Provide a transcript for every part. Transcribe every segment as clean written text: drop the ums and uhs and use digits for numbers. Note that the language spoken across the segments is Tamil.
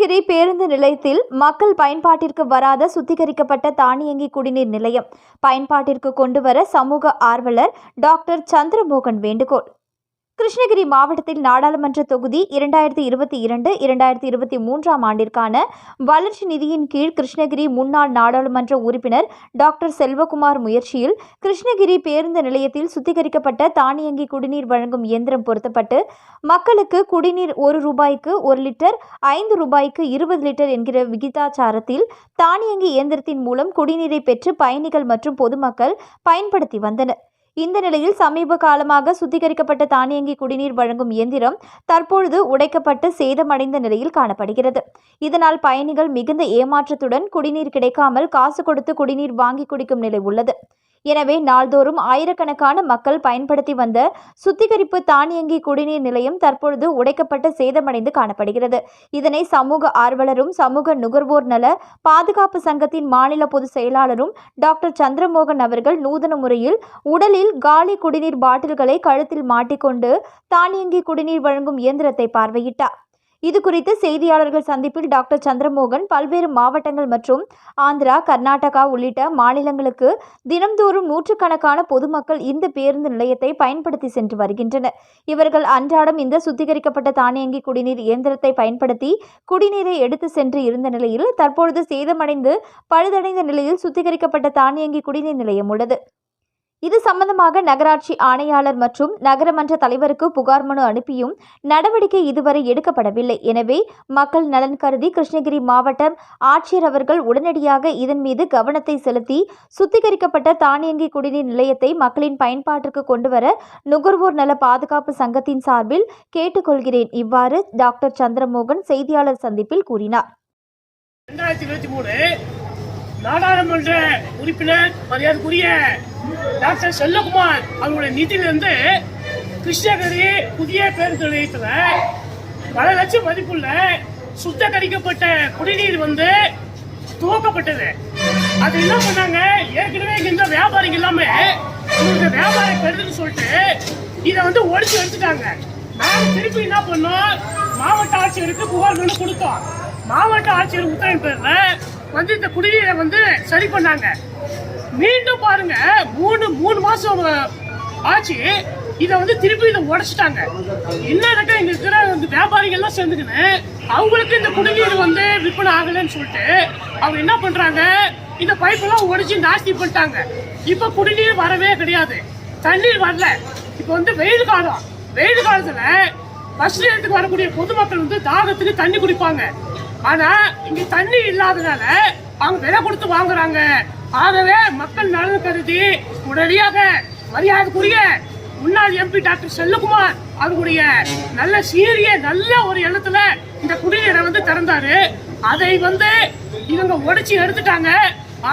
கிருஷ்ணகிரி பேருந்து நிலையத்தில் மக்கள் பயன்பாட்டிற்கு வராத சுத்திகரிக்கப்பட்ட தானியங்கி குடிநீர் நிலையம் பயன்பாட்டிற்கு கொண்டுவர சமூக ஆர்வலர் டாக்டர் சந்திரமோகன் வேண்டுகோள். கிருஷ்ணகிரி மாவட்டத்தில் நாடாளுமன்ற தொகுதி 2022-2023 ஆண்டிற்கான வளர்ச்சி நிதியின் கீழ் கிருஷ்ணகிரி முன்னாள் நாடாளுமன்ற உறுப்பினர் டாக்டர் செல்வகுமார் முயற்சியில் கிருஷ்ணகிரி பேருந்து நிலையத்தில் சுத்திகரிக்கப்பட்ட தானியங்கி குடிநீர் வழங்கும் இயந்திரம் பொருத்தப்பட்டு மக்களுக்கு குடிநீர் ₹1 1 லிட்டர், ₹5 20 லிட்டர் என்கிற விகிதாச்சாரத்தில் தானியங்கி இயந்திரத்தின் மூலம் குடிநீரை பெற்று பயணிகள் மற்றும் பொதுமக்கள் பயன்படுத்தி வந்தனர். இந்த நிலையில் சமீப காலமாக சுத்திகரிக்கப்பட்ட தானியங்கி குடிநீர் வழங்கும் இயந்திரம் தற்பொழுது உடைக்கப்பட்டு சேதமடைந்த நிலையில் காணப்படுகிறது. இதனால் பயணிகள் மிகுந்த ஏமாற்றத்துடன் குடிநீர் கிடைக்காமல் காசு கொடுத்து குடிநீர் வாங்கி குடிக்கும் நிலை உள்ளது. எனவே நாள்தோறும் ஆயிரக்கணக்கான மக்கள் பயன்படுத்தி வந்த சுத்திகரிப்பு தானியங்கி குடிநீர் நிலையம் தற்பொழுது உடைக்கப்பட்டு சேதமடைந்து காணப்படுகிறது. இதனை சமூக ஆர்வலரும் சமூக நுகர்வோர் நல பாதுகாப்பு சங்கத்தின் மாநில பொதுச் செயலாளரும் டாக்டர் சந்திரமோகன் அவர்கள் நூதன முறையில் உடலில் காலி குடிநீர் பாட்டில்களை கழுத்தில் மாட்டிக்கொண்டு தானியங்கி குடிநீர் வழங்கும் இயந்திரத்தை பார்வையிட்டார். இதுகுறித்து செய்தியாளர்கள் சந்திப்பில் டாக்டர் சந்திரமோகன் பல்வேறு மாவட்டங்கள் மற்றும் ஆந்திரா, கர்நாடகா உள்ளிட்ட மாநிலங்களுக்கு தினம்தோறும் நூற்றுக்கணக்கான பொதுமக்கள் இந்த பேருந்து நிலையத்தை பயன்படுத்தி சென்று வருகின்றனர். இவர்கள் அன்றாடம் இந்த சுத்திகரிக்கப்பட்ட தானியங்கி குடிநீர் இயந்திரத்தை பயன்படுத்தி குடிநீரை எடுத்து சென்று இருந்த நிலையில் தற்பொழுது சேதமடைந்து பழுதடைந்த நிலையில் சுத்திகரிக்கப்பட்ட தானியங்கி குடிநீர் நிலையம் உள்ளது. இது சம்பந்தமாக நகராட்சி ஆணையாளர் மற்றும் நகரமன்ற தலைவருக்கு புகார் மனு அனுப்பியும் நடவடிக்கை இதுவரை எடுக்கப்படவில்லை. எனவே மக்கள் நலன் கருதி கிருஷ்ணகிரி மாவட்ட ஆட்சியர் அவர்கள் உடனடியாக இதன் மீது கவனத்தை செலுத்தி சுத்திகரிக்கப்பட்ட தானியங்கி குடிநீர் நிலையத்தை மக்களின் பயன்பாட்டிற்கு கொண்டுவர நுகர்வோர் நல பாதுகாப்பு சங்கத்தின் சார்பில் கேட்டுக்கொள்கிறேன். இவ்வாறு டாக்டர் சந்திரமோகன் செய்தியாளர் சந்திப்பில் கூறினார். 2023 நாடாளுமன்ற உறுப்பினர் மரியாதைக்குரிய டாக்டர் செல்வகுமார் அவருடைய நிதியிலிருந்து கிருஷ்ணகிரி புதிய பேருந்து நிலையத்தில் பல லட்சம் மதிப்புள்ள சுத்திகரிக்கப்பட்ட குடிநீர் துவக்கப்பட்டது. அது என்ன பண்ணாங்க, ஏற்கனவே இந்த வியாபாரிகள் எல்லாமே இந்த வியாபாரம் பெறுதுன்னு சொல்லிட்டு இதை ஒழிச்சு எடுத்துட்டாங்க. நாங்கள் திருப்பி என்ன பண்ணோம், மாவட்ட ஆட்சியருக்கு புகார் மனு கொடுத்தோம். மாவட்ட ஆட்சியர் உத்தரவின் பேர்ல இந்த குடிநீரை சரி பண்ணாங்க. மீண்டும் பாருங்க, மூணு மாசம் ஆச்சு, இதை திருப்பி உடைச்சிட்டாங்க. என்னக்கா இங்க இருக்கிற வியாபாரிகள் எல்லாம் சேர்ந்துக்கின்னு அவங்களுக்கு இந்த குடிநீர் விற்பனை ஆகலன்னு சொல்லிட்டு அவங்க என்ன பண்றாங்க, இந்த பைப்பெல்லாம் உடைச்சு நாஸ்தி பண்ணிட்டாங்க. இப்ப குடிநீர் வரவே கிடையாது, தண்ணீர் வரல. இப்ப வெயில் காலத்துல பஸ் நிலையத்துக்கு வரக்கூடிய பொதுமக்கள் தாகத்துக்கு தண்ணி குடிப்பாங்க. ஆனா இங்க தண்ணி இல்லாதனால அவங்க விலை கொடுத்து வாங்குறாங்க. ஆகவே மக்கள் நலன் கருதி உடனடியாக மரியாதைக்குரிய முன்னாள் எம்பி டாக்டர் செல்வகுமார் அவருடைய நல்ல சீரிய நல்ல ஒரு எண்ணத்துல இந்த குடிநீரை திறந்தாரு. அதை இவங்க உடைச்சு எடுத்துட்டாங்க.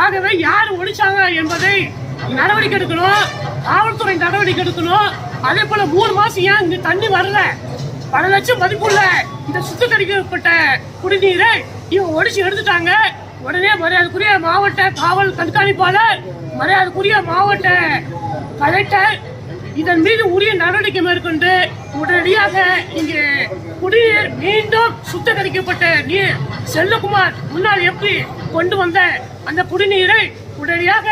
ஆகவே யாரு ஒழிச்சாங்க என்பதை நடவடிக்கை எடுக்கணும், காவல்துறை நடவடிக்கை எடுக்கணும். அதே போல 3 மாசம் ஏன் இங்க தண்ணி வரல, பல லட்சம் மதிப்புள்ள இந்த சுத்திகரிக்கப்பட்ட குடிநீரை இவங்க ஒடிச்சு எடுத்துட்டாங்க. உடனே மரியாதைக்குரிய மாவட்ட காவல் கண்காணிப்பாளர், மரியாதைக்குரிய மாவட்ட கலெக்டர் இதன் மீது உரிய நடவடிக்கை மேற்கொண்டு உடனடியாக இங்கே குடிநீர் மீண்டும் சுத்திகரிக்கப்பட்ட நீர் செல்வகுமார் முன்னாள் எம்பி கொண்டு வந்த அந்த குடிநீரை உடனடியாக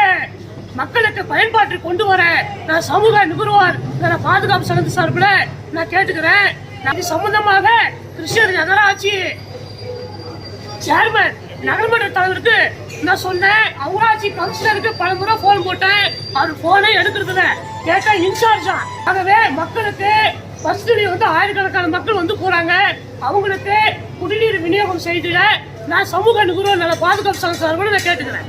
மக்களுக்கு பயன்பாட்டில் கொண்டு வர நான் சமூக நுகர்வோர் பாதுகாப்பு சங்கத்து சார்பில் நான் கேட்டுக்கிறேன். இது சம்பந்தமாக கிருஷ்ணகிரி நகராட்சி சேர்மன் நகர்மன்ற தலைவருக்கு நான் சொன்னேன். ஊராட்சி கவுன்சிலருக்கு பல முறை போன் போட்டேன், அவர் போனே எடுக்கிறதுல கேட்க இன்சார்ஜ். ஆகவே மக்களுக்கு பஸ்ல ஆயிரக்கணக்கான மக்கள் போறாங்க. அவங்களுக்கு குடிநீர் விநியோகம் செய்து நான் சமூக நுகர்வோர் நல பாதுகாப்பு சங்க சார்பில் நான் கேட்டுக்கிறேன்.